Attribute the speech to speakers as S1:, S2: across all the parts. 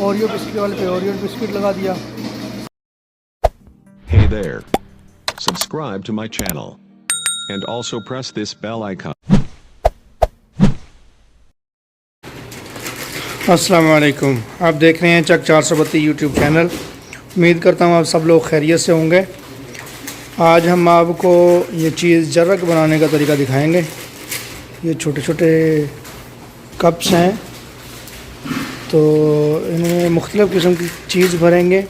S1: Oreo biscuit वाले पे Oreo biscuit लगा दिया।
S2: Hey there. Subscribe to my channel. And also press this bell icon.
S1: अस्सलाम वालेकुम, आप देख रहे हैं चक 432 यूट्यूब चैनल। उम्मीद करता हूँ आप सब लोग खैरियत से होंगे। आज हम आपको ये चीज़ जर्रक बनाने का तरीका दिखाएंगे। ये छोटे छोटे कप्स हैं, तो इनमें मुख्तलिफ़ किस्म की चीज़ भरेंगे।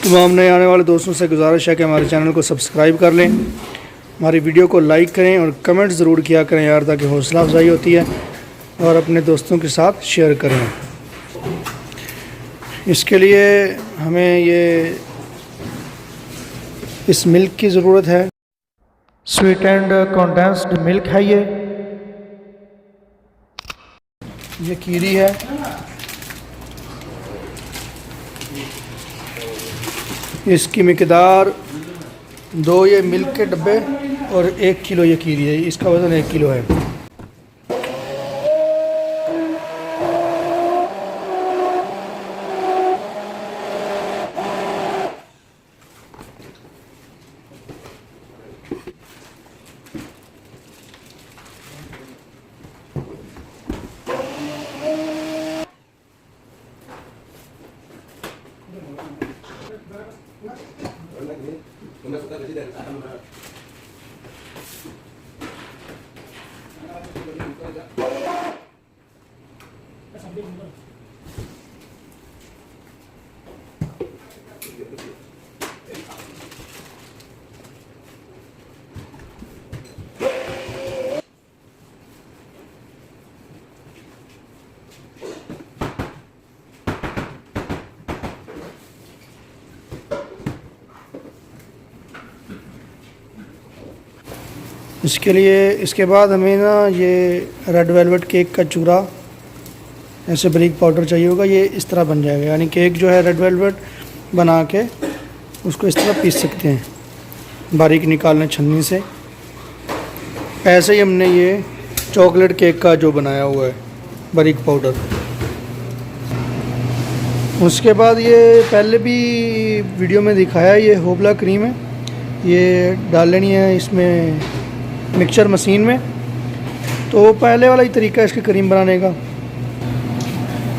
S1: तमाम नए आने वाले दोस्तों से गुजारिश है कि हमारे चैनल को सब्सक्राइब कर लें, हमारी वीडियो को लाइक करें और कमेंट ज़रूर किया करें यार, ताकि हौसला अफजाई होती है, और अपने दोस्तों के साथ शेयर करें। इसके लिए हमें ये इस मिल्क की ज़रूरत है। स्वीट एंड कंडेंस्ड मिल्क है ये कीरी है। इसकी मिकदार 2 ये मिल्क के डब्बे और 1 किलो ये कीरी है। इसका वज़न 1 किलो है। इसके लिए इसके बाद हमें ना ये रेड वेलवेट केक का चूरा ऐसे बारीक पाउडर चाहिए होगा। ये इस तरह बन जाएगा, यानी केक जो है रेड वेलवेट बना के उसको इस तरह पीस सकते हैं बारीक निकालने छन्नी से। ऐसे ही हमने ये चॉकलेट केक का जो बनाया हुआ है बारीक पाउडर। उसके बाद ये पहले भी वीडियो में दिखाया, ये होबला क्रीम है, ये डाल लेनी है इसमें मिक्सचर मशीन में। तो पहले वाला ही तरीका है इसके क्रीम बनाने का।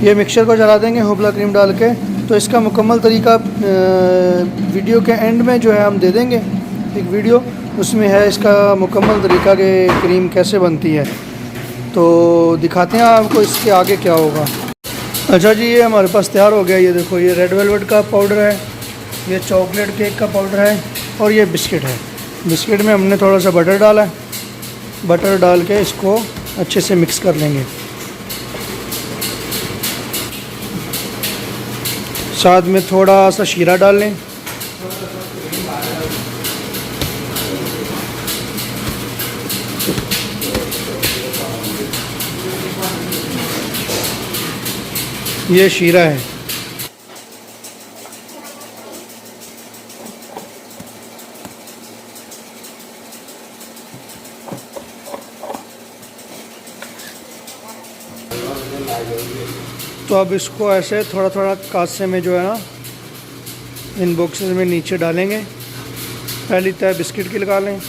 S1: ये मिक्सचर को चला देंगे होबला क्रीम डाल के। तो इसका मुकम्मल तरीका वीडियो के एंड में जो है हम दे देंगे एक वीडियो, उसमें है इसका मुकम्मल तरीका कि क्रीम कैसे बनती है। तो दिखाते हैं आपको इसके आगे क्या होगा। अच्छा जी, ये हमारे पास तैयार हो गया। ये देखो, ये रेड वेलवेट का पाउडर है, ये चॉकलेट केक का पाउडर है, और ये बिस्किट है। बिस्किट में हमने थोड़ा सा बटर डाला है। बटर डाल के इसको अच्छे से मिक्स कर लेंगे। साथ में थोड़ा सा शीरा डाल लें। ये शीरा है। तो अब इसको ऐसे थोड़ा थोड़ा कासे में जो है ना इन बॉक्सेस में नीचे डालेंगे। पहली तय बिस्किट की लगा लें।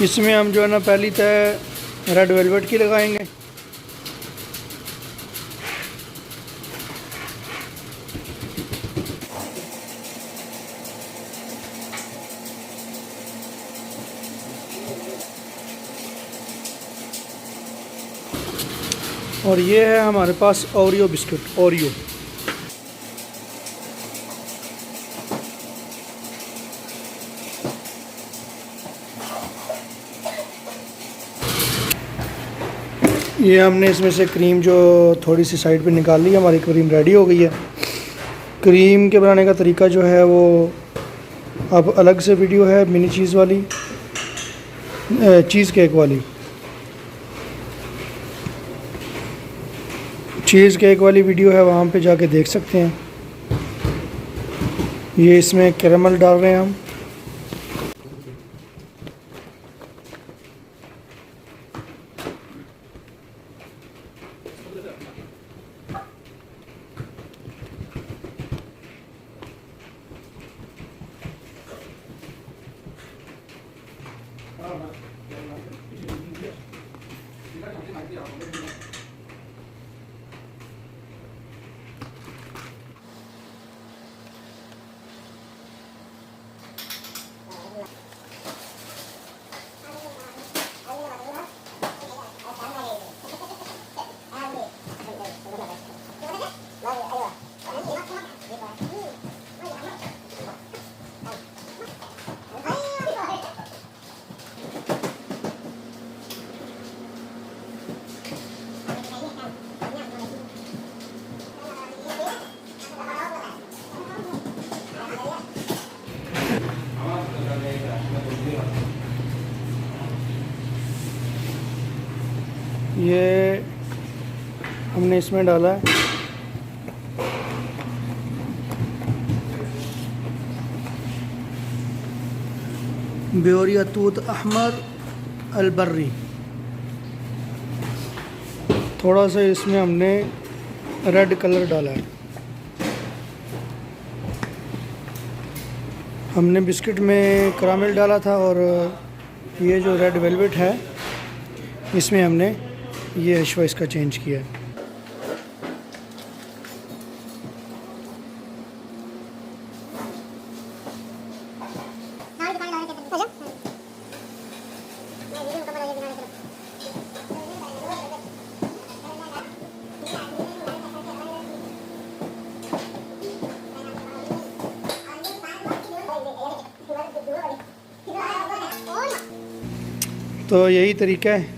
S1: इसमें हम जो है ना पहली तय रेड वेलवेट की लगाएंगे। और ये है हमारे पास ओरियो बिस्कुट, ओरियो। ये हमने इसमें से क्रीम जो थोड़ी सी साइड पे निकाल ली, हमारी क्रीम रेडी हो गई है। क्रीम के बनाने का तरीका जो है वो अब अलग से वीडियो है, मिनी चीज़ वाली, चीज़ केक वाली। चीज़ केक वाली वीडियो है, वहाँ पे जाके देख सकते हैं। ये इसमें कैरेमल डाल रहे हैं हम। ये हमने इसमें डाला है ब्योरिया तूत अहमर अलबर्री। थोड़ा सा इसमें हमने रेड कलर डाला है। हमने बिस्किट में करामेल डाला था और ये जो रेड वेलवेट है इसमें हमने ये हशवा इसका चेंज किया है। तो यही तरीका है,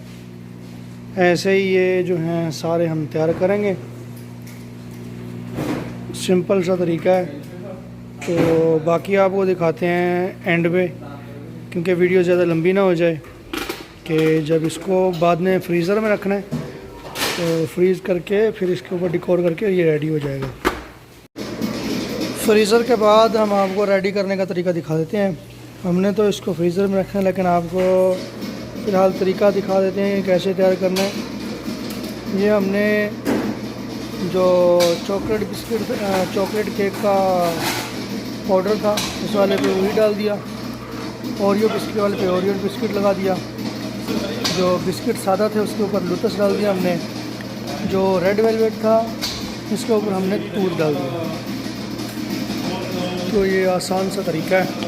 S1: ऐसे ही ये जो हैं सारे हम तैयार करेंगे। सिंपल सा तरीका है। तो बाकी आपको दिखाते हैं एंड पे, क्योंकि वीडियो ज़्यादा लंबी ना हो जाए, कि जब इसको बाद में फ्रीज़र में रखना है तो फ्रीज़ करके फिर इसके ऊपर डिकोर करके ये रेडी हो जाएगा। फ्रीज़र के बाद हम आपको रेडी करने का तरीका दिखा देते हैं। हमने तो इसको फ्रीज़र में रखना है, लेकिन आपको फ़िलहाल तरीका दिखा देते हैं कैसे तैयार करना है। ये हमने जो चॉकलेट बिस्किट चॉकलेट केक का पाउडर था उस वाले पे वही डाल दिया, ओरियो बिस्किट वाले पे ओरियो बिस्किट लगा दिया, जो बिस्किट सादा थे उसके ऊपर लुतस डाल दिया हमने, जो रेड वेलवेट था इसके ऊपर हमने दूध डाल दिया। तो ये आसान सा तरीका है।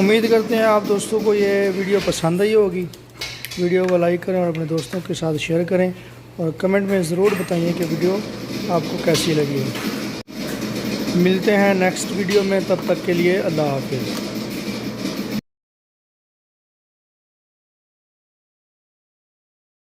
S1: उम्मीद करते हैं आप दोस्तों को ये वीडियो पसंद आई होगी। वीडियो को लाइक करें और अपने दोस्तों के साथ शेयर करें और कमेंट में ज़रूर बताइए कि वीडियो आपको कैसी लगी है। मिलते हैं नेक्स्ट वीडियो में, तब तक के लिए अल्लाह हाफ़िज़।